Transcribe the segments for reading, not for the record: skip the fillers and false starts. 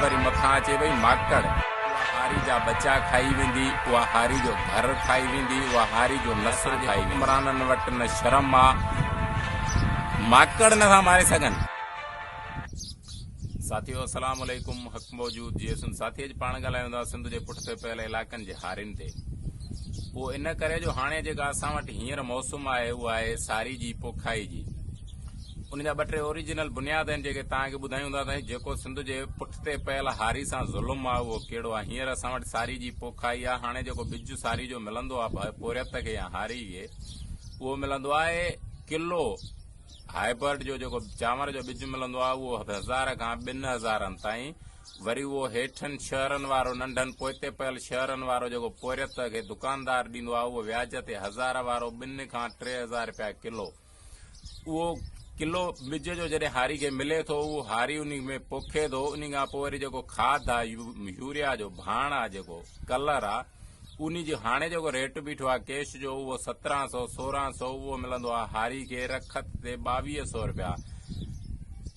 वरी मथां अचे भई माकड़, उहा हारी जा बचा खाई वेंदी, उहा हारी जो घर खाई वेंदी, उहा हारी जो नस्ल खाई वेंदी। हुक्मराननि वटि न शर्म आ, माकड़ नथा मारे सघनि। साथियो अस्सलाम वालेकुम, हक़ मौजूद जी सुन साथी। अॼु पाण ॻाल्हायूं था सिंध जे पुठिते पयल इलाइक़नि जे हारियुनि ते। उहो इन करे जो हाणे जेका असां वटि हींअर मौसम आहे उहा आहे सारी जी पोखाई जी। उन जा ॿ टे ओरिजिनल बुनियाद आहिनि जेके तव्हांखे ॿुधायूं था त जेको सिंध जे पुठिते पयल हारी सां ज़ुल्म आहे उहो कहिड़ो आहे। हींअर असां वटि सारी जी पोखाई आहे। हाणे जेको बिज सारी जो मिलंदो आहे पोरियत खे या हारी खे, उहो मिलंदो आहे किलो। हाइब्रिड जो जेको चांवर जो बिज मिलंदो आहे उहो 1000 खां 2000 ताईं। वरी उहो हेठनि शहरनि वारो, नंढनि पोइते पयल शहरनि वारो जेको पोरियत खे दुकानदार ॾींदो आहे उहो व्याज ते 1000 वारो 2 खां 3000 रुपया किलो। उहो किलो बिज जो जॾहिं हारी खे मिले थो, उहो हारी उन में पोखे थो। उन खां पोइ वरी जेको खाद आहे, यूरिया जो भाण आहे, जेको कलर आहे, उन जो हाणे जेको रेट बीठो आहे कैश जो, उहो 1700 1600 उहो मिलंदो आहे हारी खे रखत ते 2200 रुपया।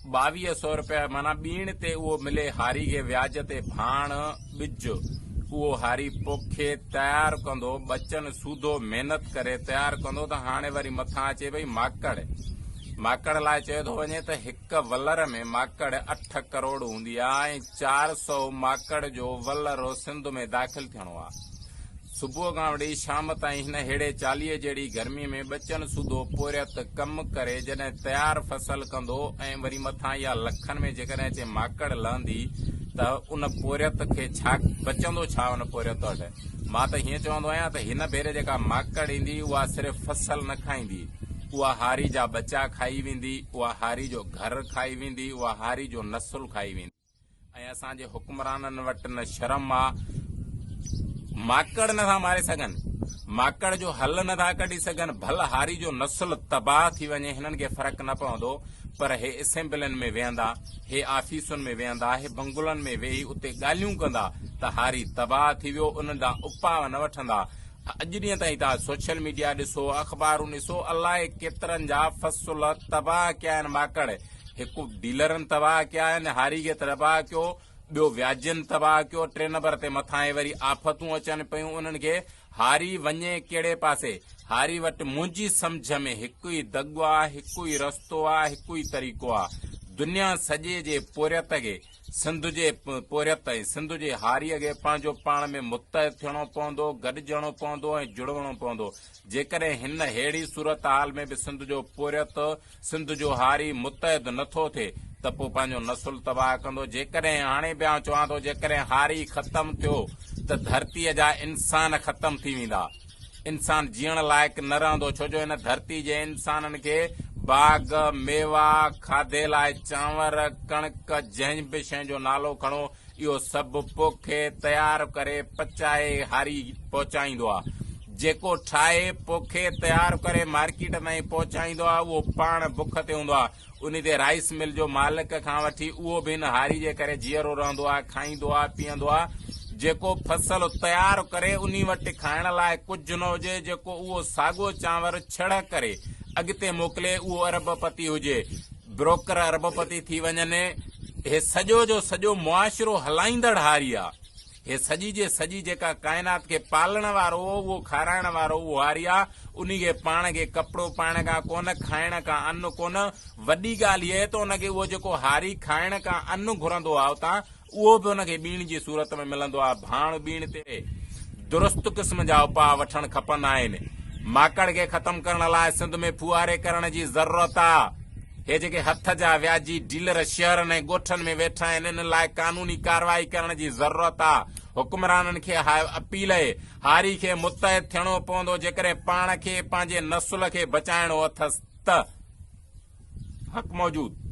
2200 रुपया माना बीण ते उहो मिले हारी खे व्याज ते भाण बिज। उहो हारी पोखे तयारु कंदो, बचन सूधो महिनत करे तयारु कंदो, त हाणे वरी मथां अचे भई माकड़। माकड़ लाइ चयो थो वञे त हिकु वलर में माकड़ 8 करोड़ हूंदी आहे ऐं 400 माकड़ जो वलर सिंध में दाख़िल थियणो आहे। सुबुह खां वठी शाम ताईं हिन हेड़े 40 जहिड़ी गर्मी में बचन सूधो पोरियत कमु करे जॾहिं तयारु फसल कंदो ऐं वरी मथां इहा लखनि में जेकॾहिं अचे माकड़ लहंदी त उन पोरियत खे छा बचंदो छा उन पोरियत वटि। मां त हीअं चवंदो आहियां त हिन भेरे जेका माकड़ ईंदी उहा सिर्फ़ु फसल न खाईंदी, उहा हारी जा बचा खाई वेंदी, उहा हारी जो घर खाई वेंदी, उहा हारी जो नस्ल खाई वेंदी। ऐं असांजे हुक्मराननि वटि न शर्म आ, माकड़ नथा मारे सघनि, माकड़ जो हल नथा कढी सघनि। भल हारी जो नस्ल तबाह थी वञे, हिननि खे फ़र्क़ु न पवंदो, पर हे असेंबलियुनि में वेहंदा, हे ऑफिसुनि में वेहंदा, हे बंगुलनि में वेही उते ॻाल्हियूं कंदा त हारी तबाह थी वियो, उन ॾांहुं उपाव न वठंदा। अॼु ॾींहं ताईं तव्हां सोशल मीडिया ॾिसो, अख़बारूं ॾिसो, अलाए केतिरनि जा फसल तबाह कया आहिनि माकड़। हिकु डीलरनि तबाह कया आहिनि, हारी खे तबाह कयो, ॿियो व्याजनि तबाह कयो, 3 नंबर ते मथां वरी आफ़तूं अचनि पियूं उन्हनि खे। हारी वञे कहिड़े पासे? हारी वटि मुंहिंजी सम्झ में हिकु ई दॻु आहे, हिकु ई रस्तो आहे, हिकु ई तरीक़ो आहे। दुनिया सॼे जे पोरियत खे, सिंध जे पोरियत ऐं सिंध जे हारीअ खे पंहिंजो पाण में मुतहद थियणो पवंदो, गॾिजणो पवंदो ऐं जुड़णो पवंदो। जेकॾहिं हिन अहिड़ी सूरत हाल में बि सिंध जो पोरियत, सिंध जो हारी मुतहद नथो थिए त पोइ पंहिंजो नस्ल तबाह कंदो। जेकॾहिं हाणे बि आउं चवां थो, जेकॾहिं हारी ख़तमु थियो त धरतीअ जा इंसान ख़तमु थी वेंदा। इंसान जीअण लाइक़ु न रहंदो, छो जो हिन धरती जे इंसाननि खे बाग मेवा, खाधे लाइ चांवर, कणिक, जंहिं बि शइ जो नालो खणो, इहो सभु पोखे तयारु करे पचाए हारी पहुचाईंदो आहे। जेको ठाहे पोखे तयारु करे मार्केट ताईं पहुचाईंदो आहे, उहो पाण बुख ते हूंदो आहे। उन ते राइस मिल जो मालिक खां वठी उहो बि हिन हारी जे करे जीअरो रहंदो आहे, खाईंदो आहे, पीअंदो आहे। जेको फसल तयारु करे उन वटि खाइण लाइ कुझु न हुजे, जेको उहो साॻियो चांवर छड़ करे अॻिते मोकिले, उहो अरबपति हुजे, ब्रोकर अरबपति थी वञनि। हे सॼो जो सॼो मुआशिरो हलाईंदड़ हारी आहे। हे सॼी जे सॼी जेका काइनात खे पालण वारो, उहो खाराइण वारो उहो हारी आहे। उन खे पाण खे कपिड़ो पाइण खां कोन, खाइण खां अन्न कोन। वॾी ॻाल्हि इहा आहे त उनखे उहो जेको हारी खाइण खां अन्न घुरंदो आहे उतां, उहो बि हुनखे बीण जी सूरत में मिलंदो आहे। भाण बीण ते दुरुस्त क़िस्म जा उपाउ वठण खपंदा आहिनि। माकड़ खे ख़तमु करण लाइ सिंध में फुआरे करण जी ज़रूरत आहे। हे जेके हथ जा व्याजी डीलर शहरनि ऐं ॻोठनि में वेठा आहिनि, इन लाइ कानूनी कार्रवाई करण जी ज़रूरत आहे। हुक्मराननि खे अपील आहे, हारी खे मुतहद थियणो पवंदो जेकॾहिं पाण खे पंहिंजे नस्ल खे बचाइणो अथसि त। हक़ मौजूद।